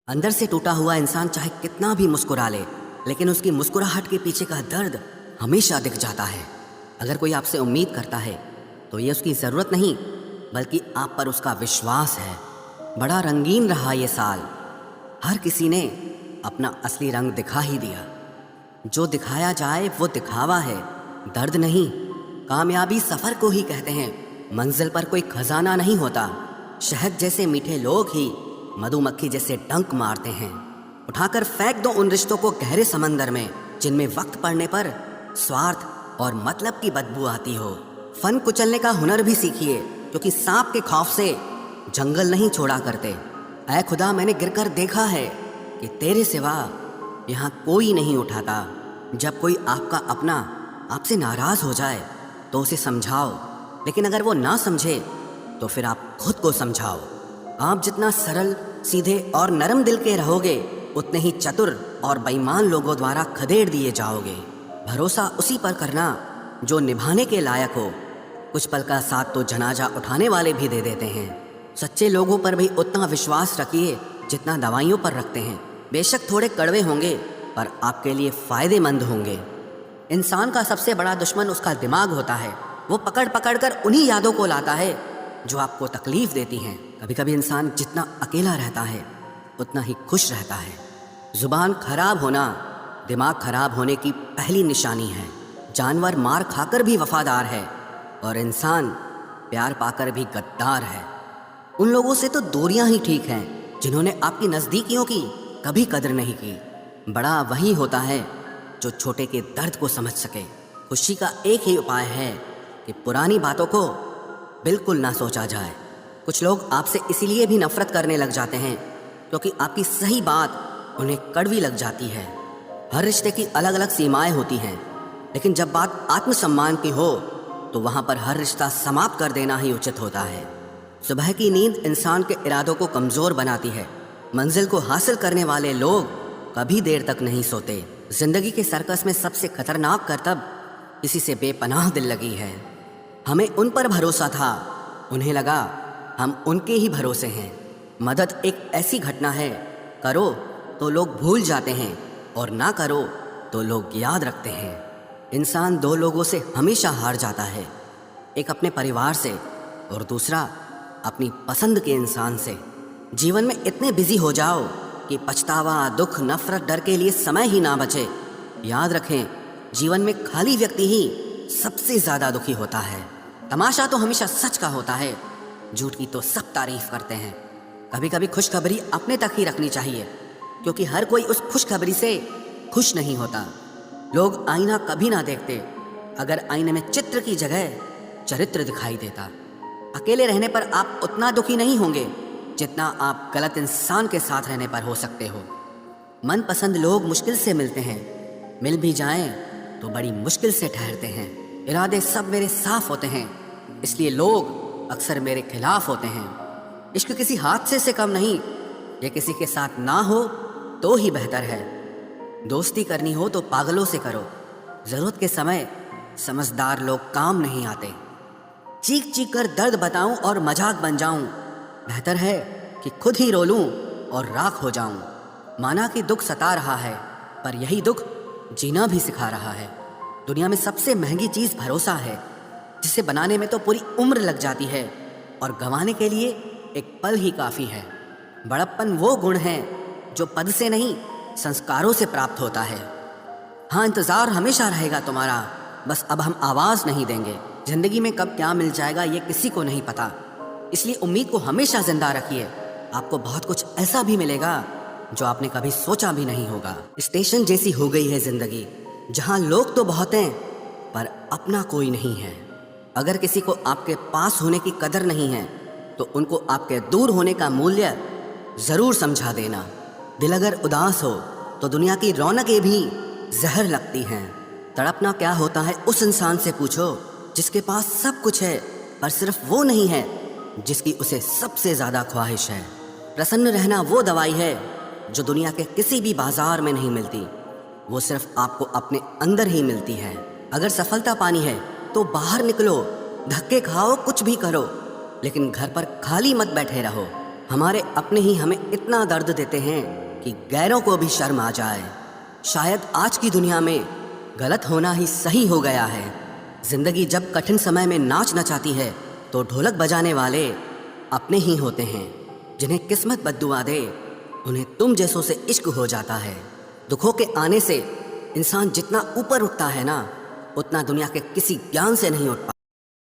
अंदर से टूटा हुआ इंसान चाहे कितना भी मुस्कुरा ले, लेकिन उसकी मुस्कुराहट के पीछे का दर्द हमेशा दिख जाता है। अगर कोई आपसे उम्मीद करता है तो ये उसकी ज़रूरत नहीं, बल्कि आप पर उसका विश्वास है। बड़ा रंगीन रहा ये साल, हर किसी ने अपना असली रंग दिखा ही दिया। जो दिखाया जाए वो दिखावा है, दर्द नहीं। कामयाबी सफ़र को ही कहते हैं, मंजिल पर कोई खजाना नहीं होता। शहद जैसे मीठे लोग ही मधुमक्खी जैसे डंक मारते हैं। उठाकर फेंक दो उन रिश्तों को गहरे समंदर में, जिनमें वक्त पड़ने पर स्वार्थ और मतलब की बदबू आती हो। फन कुचलने का हुनर भी सीखिए, क्योंकि सांप के खौफ से जंगल नहीं छोड़ा करते। ऐ खुदा, मैंने गिरकर देखा है कि तेरे सिवा यहाँ कोई नहीं उठाता। जब कोई आपका अपना आपसे नाराज हो जाए तो उसे समझाओ, लेकिन अगर वो ना समझे तो फिर आप खुद को समझाओ। आप जितना सरल, सीधे और नरम दिल के रहोगे, उतने ही चतुर और बेईमान लोगों द्वारा खदेड़ दिए जाओगे। भरोसा उसी पर करना जो निभाने के लायक हो। कुछ पल का साथ तो जनाजा उठाने वाले भी दे देते हैं। सच्चे लोगों पर भी उतना विश्वास रखिए जितना दवाइयों पर रखते हैं। बेशक थोड़े कड़वे होंगे, पर आपके लिए फ़ायदेमंद होंगे। इंसान का सबसे बड़ा दुश्मन उसका दिमाग होता है। वो पकड़ पकड़ कर उन्हीं यादों को लाता है जो आपको तकलीफ़ देती हैं। कभी कभी इंसान जितना अकेला रहता है उतना ही खुश रहता है। ज़ुबान खराब होना दिमाग खराब होने की पहली निशानी है। जानवर मार खाकर भी वफादार है, और इंसान प्यार पाकर भी गद्दार है। उन लोगों से तो दूरियां ही ठीक हैं जिन्होंने आपकी नज़दीकियों की कभी कदर नहीं की। बड़ा वही होता है जो छोटे के दर्द को समझ सके। खुशी का एक ही उपाय है कि पुरानी बातों को बिल्कुल ना सोचा जाए। कुछ लोग आपसे इसीलिए भी नफरत करने लग जाते हैं क्योंकि आपकी सही बात उन्हें कड़वी लग जाती है। हर रिश्ते की अलग अलग सीमाएं होती हैं, लेकिन जब बात आत्मसम्मान की हो तो वहाँ पर हर रिश्ता समाप्त कर देना ही उचित होता है। सुबह की नींद इंसान के इरादों को कमज़ोर बनाती है। मंजिल को हासिल करने वाले लोग कभी देर तक नहीं सोते। जिंदगी के सर्कस में सबसे खतरनाक करतब किसी से बेपनाह दिल लगी है। हमें उन पर भरोसा था, उन्हें लगा हम उनके ही भरोसे हैं। मदद एक ऐसी घटना है, करो तो लोग भूल जाते हैं और ना करो तो लोग याद रखते हैं। इंसान दो लोगों से हमेशा हार जाता है, एक अपने परिवार से और दूसरा अपनी पसंद के इंसान से। जीवन में इतने बिजी हो जाओ कि पछतावा, दुख, नफरत, डर के लिए समय ही ना बचे। याद रखें, जीवन में खाली व्यक्ति ही सबसे ज़्यादा दुखी होता है। तमाशा तो हमेशा सच का होता है, झूठ की तो सब तारीफ करते हैं। कभी कभी खुशखबरी अपने तक ही रखनी चाहिए, क्योंकि हर कोई उस खुशखबरी से खुश नहीं होता। लोग आईना कभी ना देखते अगर आईने में चित्र की जगह चरित्र दिखाई देता। अकेले रहने पर आप उतना दुखी नहीं होंगे जितना आप गलत इंसान के साथ रहने पर हो सकते हो। मनपसंद लोग मुश्किल से मिलते हैं, मिल भी जाएं तो बड़ी मुश्किल से ठहरते हैं। इरादे सब मेरे साफ होते हैं, इसलिए लोग अक्सर मेरे खिलाफ होते हैं। इश्क किसी हादसे से कम नहीं, ये किसी के साथ ना हो तो ही बेहतर है। दोस्ती करनी हो तो पागलों से करो, ज़रूरत के समय समझदार लोग काम नहीं आते। चीख चीख कर दर्द बताऊं और मजाक बन जाऊं, बेहतर है कि खुद ही रो लूं और राख हो जाऊं। माना कि दुख सता रहा है, पर यही दुख जीना भी सिखा रहा है। दुनिया में सबसे महंगी चीज़ भरोसा है, जिसे बनाने में तो पूरी उम्र लग जाती है और गंवाने के लिए एक पल ही काफ़ी है। बड़प्पन वो गुण है जो पद से नहीं, संस्कारों से प्राप्त होता है। हाँ, इंतज़ार हमेशा रहेगा तुम्हारा, बस अब हम आवाज़ नहीं देंगे। ज़िंदगी में कब क्या मिल जाएगा ये किसी को नहीं पता, इसलिए उम्मीद को हमेशा जिंदा रखिए। आपको बहुत कुछ ऐसा भी मिलेगा जो आपने कभी सोचा भी नहीं होगा। स्टेशन जैसी हो गई है जिंदगी, जहां लोग तो बहुत हैं पर अपना कोई नहीं है। अगर किसी को आपके पास होने की कदर नहीं है तो उनको आपके दूर होने का मूल्य ज़रूर समझा देना। दिल अगर उदास हो तो दुनिया की रौनकें भी जहर लगती हैं। तड़पना क्या होता है उस इंसान से पूछो जिसके पास सब कुछ है, पर सिर्फ वो नहीं है जिसकी उसे सबसे ज़्यादा ख्वाहिश है। प्रसन्न रहना वो दवाई है जो दुनिया के किसी भी बाजार में नहीं मिलती, वो सिर्फ आपको अपने अंदर ही मिलती है। अगर सफलता पानी है तो बाहर निकलो, धक्के खाओ, कुछ भी करो, लेकिन घर पर खाली मत बैठे रहो। हमारे अपने ही हमें इतना दर्द देते हैं कि गैरों को भी शर्म आ जाए। शायद आज की दुनिया में गलत होना ही सही हो गया है। जिंदगी जब कठिन समय में नाच नचाती है तो ढोलक बजाने वाले अपने ही होते हैं। जिन्हें किस्मत बद्दुआ दे उन्हें तुम जैसों से इश्क हो जाता है। दुखों के आने से इंसान जितना ऊपर उठता है ना, उतना दुनिया के किसी ज्ञान से नहीं उठ पाता।